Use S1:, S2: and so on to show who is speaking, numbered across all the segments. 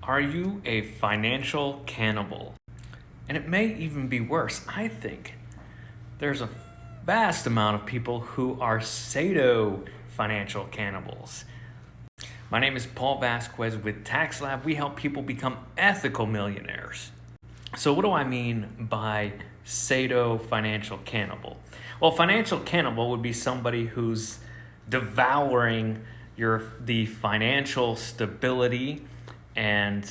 S1: Are you a financial cannibal? And it may even be worse. I think there's a vast amount of people who are sado-financial cannibals. My name is Paul Vazquez with Tax Lab. We help people become ethical millionaires. So what do I mean by sado-financial cannibal? Well, financial cannibal would be somebody who's devouring the financial stability and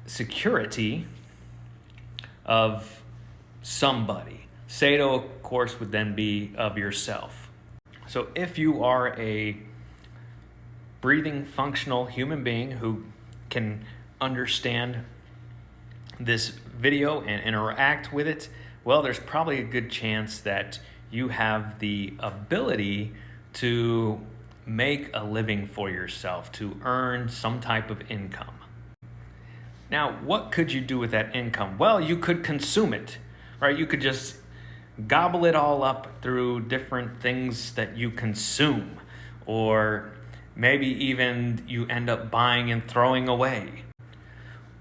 S1: security of somebody. Sado, of course, would then be of yourself. So if you are a breathing, functional human being who can understand this video and interact with it, well, there's probably a good chance that you have the ability to make a living for yourself, to earn some type of income. Now, what could you do with that income? Well, you could consume it, right? You could just gobble it all up through different things that you consume, or maybe even you end up buying and throwing away.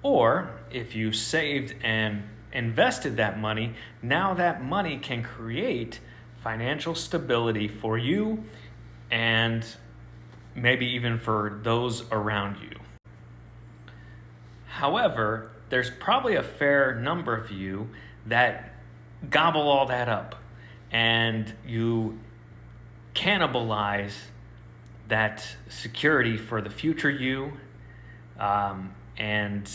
S1: Or if you saved and invested that money, now that money can create financial stability for you and maybe even for those around you. However, there's probably a fair number of you that gobble all that up and you cannibalize that security for the future you, and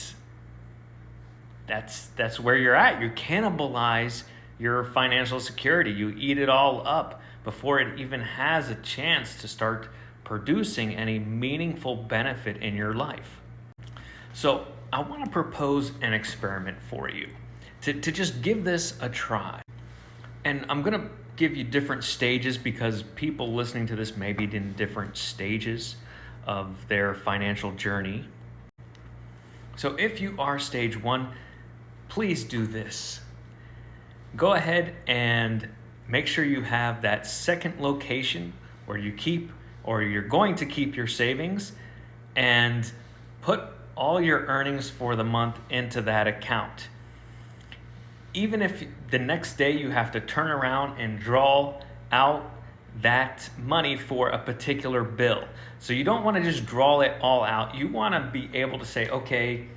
S1: that's where you're at. You cannibalize your financial security. You eat it all up before it even has a chance to start producing any meaningful benefit in your life. So I want to propose an experiment for you to just give this a try. And I'm going to give you different stages because people listening to this may be in different stages of their financial journey. So if you are stage 1, please do this. Go ahead and make sure you have that second location where you keep or you're going to keep your savings, and put all your earnings for the month into that account. Even if the next day you have to turn around and draw out that money for a particular bill. So you don't want to just draw it all out. You want to be able to say, okay,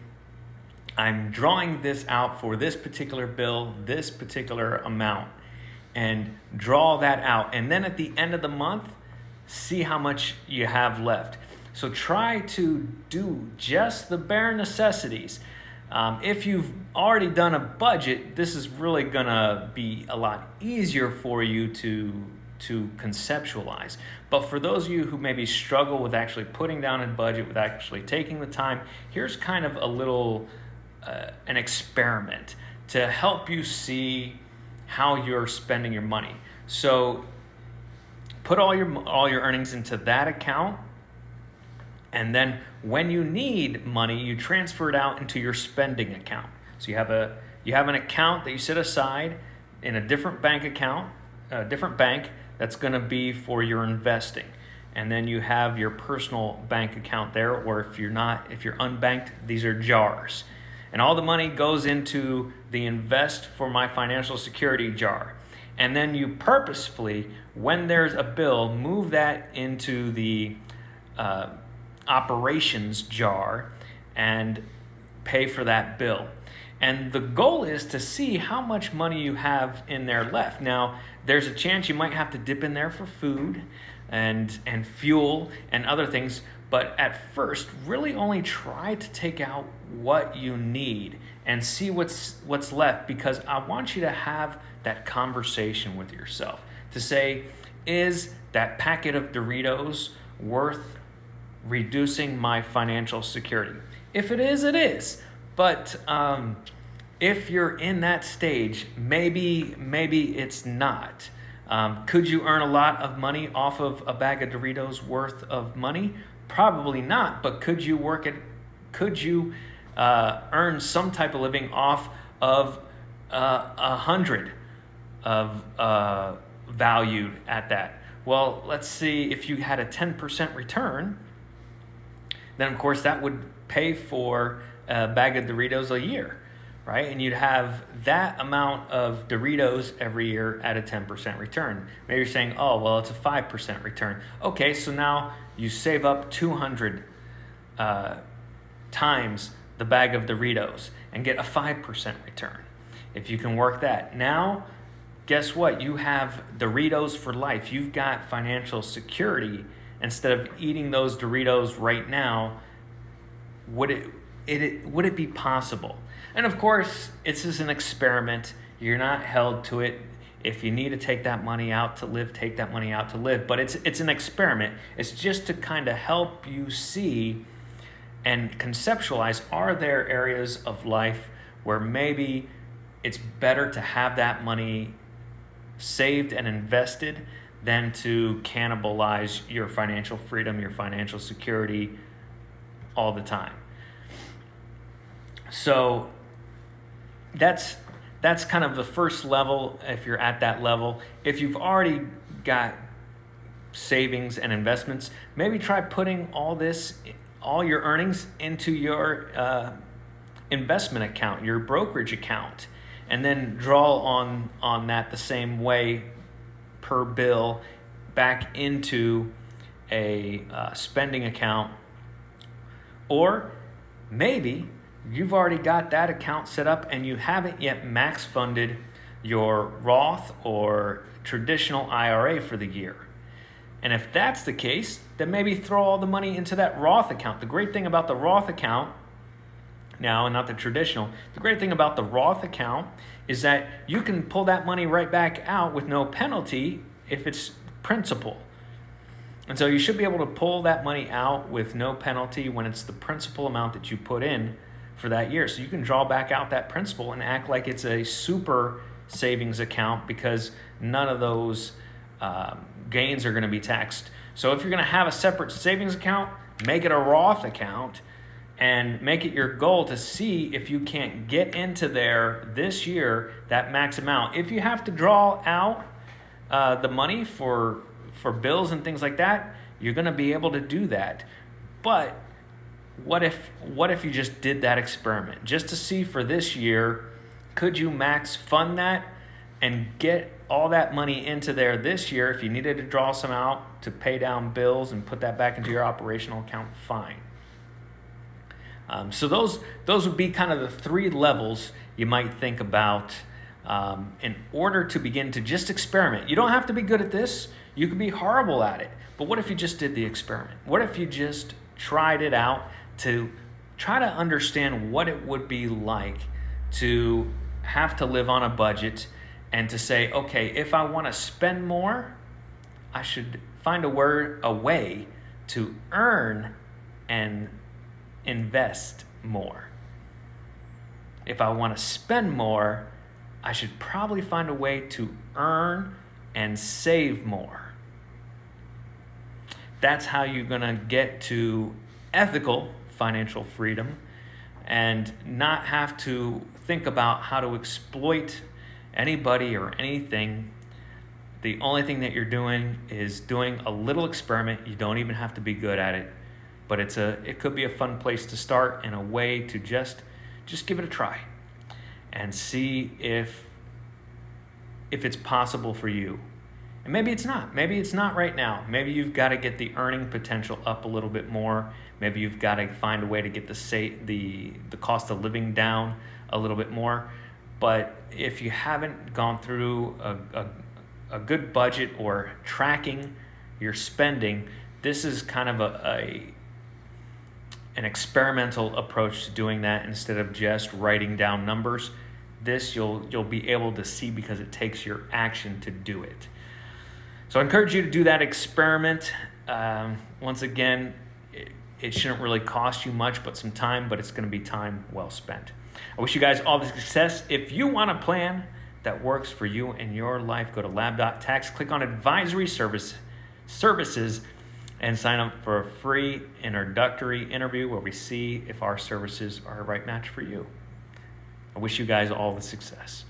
S1: I'm drawing this out for this particular bill, this particular amount, and draw that out. And then at the end of the month, see how much you have left. So try to do just the bare necessities. If you've already done a budget, this is really gonna be a lot easier for you to conceptualize. But for those of you who maybe struggle with actually putting down a budget, with actually taking the time, here's kind of a little an experiment to help you see how you're spending your money. So put all your earnings into that account, and then when you need money, you transfer it out into your spending account. So you have an account that you set aside in a different bank account, a different bank that's going to be for your investing. And then you have your personal bank account there, or if you're unbanked, these are jars. And all the money goes into the invest for my financial security jar. And then you purposefully, when there's a bill, move that into the operations jar and pay for that bill. And the goal is to see how much money you have in there left. Now, there's a chance you might have to dip in there for food and fuel and other things, but at first, really only try to take out what you need and see what's left, because I want you to have that conversation with yourself to say, is that packet of Doritos worth reducing my financial security? If it is, it is. But if you're in that stage, maybe it's not. Could you earn a lot of money off of a bag of Doritos worth of money? Probably not. But could you earn some type of living off of 100 of valued at that? Well, let's see, if you had a 10% return, then of course that would pay for a bag of Doritos a year, right? And you'd have that amount of Doritos every year at a 10% return. Maybe you're saying, oh, well, it's a 5% return. Okay, so now you save up 200 times the bag of Doritos and get a 5% return. If you can work that. Now, guess what? You have Doritos for life. You've got financial security. Instead of eating those Doritos right now, would it be possible? And of course, it's just an experiment. You're not held to it. If you need to take that money out to live, take that money out to live. But it's an experiment. It's just to kind of help you see and conceptualize, are there areas of life where maybe it's better to have that money saved and invested than to cannibalize your financial freedom, your financial security all the time. So that's kind of the first level. If you're at that level, if you've already got savings and investments, maybe try putting all your earnings into your investment account, your brokerage account, and then draw on that the same way per bill back into a spending account. Or maybe you've already got that account set up and you haven't yet max funded your Roth or traditional IRA for the year. And if that's the case, then maybe throw all the money into that Roth account. The great thing about the Roth account now, and not the traditional, the great thing about the Roth account is that you can pull that money right back out with no penalty if it's principal. And so you should be able to pull that money out with no penalty when it's the principal amount that you put in for that year. So you can draw back out that principal and act like it's a super savings account because none of those gains are going to be taxed. So if you're going to have a separate savings account, make it a Roth account and make it your goal to see if you can't get into there this year, that max amount. If you have to draw out the money for bills and things like that, you're going to be able to do that. But what if you just did that experiment just to see for this year, could you max fund that and get all that money into there this year? If you needed to draw some out to pay down bills and put that back into your operational account, fine. So those would be kind of the three levels you might think about in order to begin to just experiment. You don't have to be good at this. You could be horrible at it. But what if you just did the experiment? What if you just tried it out to try to understand what it would be like to have to live on a budget and to say, okay, if I want to spend more, I should find a way to earn and invest more. If I want to spend more, I should probably find a way to earn and save more. That's how you're going to get to ethical financial freedom and not have to think about how to exploit anybody or anything. The only thing that you're doing is doing a little experiment. You don't even have to be good at it, but it could be a fun place to start and a way to just give it a try and see if it's possible for you. And maybe it's not. Maybe it's not right now. Maybe you've got to get the earning potential up a little bit more. Maybe you've got to find a way to get the cost of living down a little bit more. But if you haven't gone through a good budget or tracking your spending, this is kind of an experimental approach to doing that instead of just writing down numbers. This you'll be able to see because it takes your action to do it. So I encourage you to do that experiment. Once again, it shouldn't really cost you much but some time, but it's going to be time well spent. I wish you guys all the success. If you want a plan that works for you in your life, go to lab.tax, click on advisory services, and sign up for a free introductory interview where we see if our services are a right match for you. I wish you guys all the success.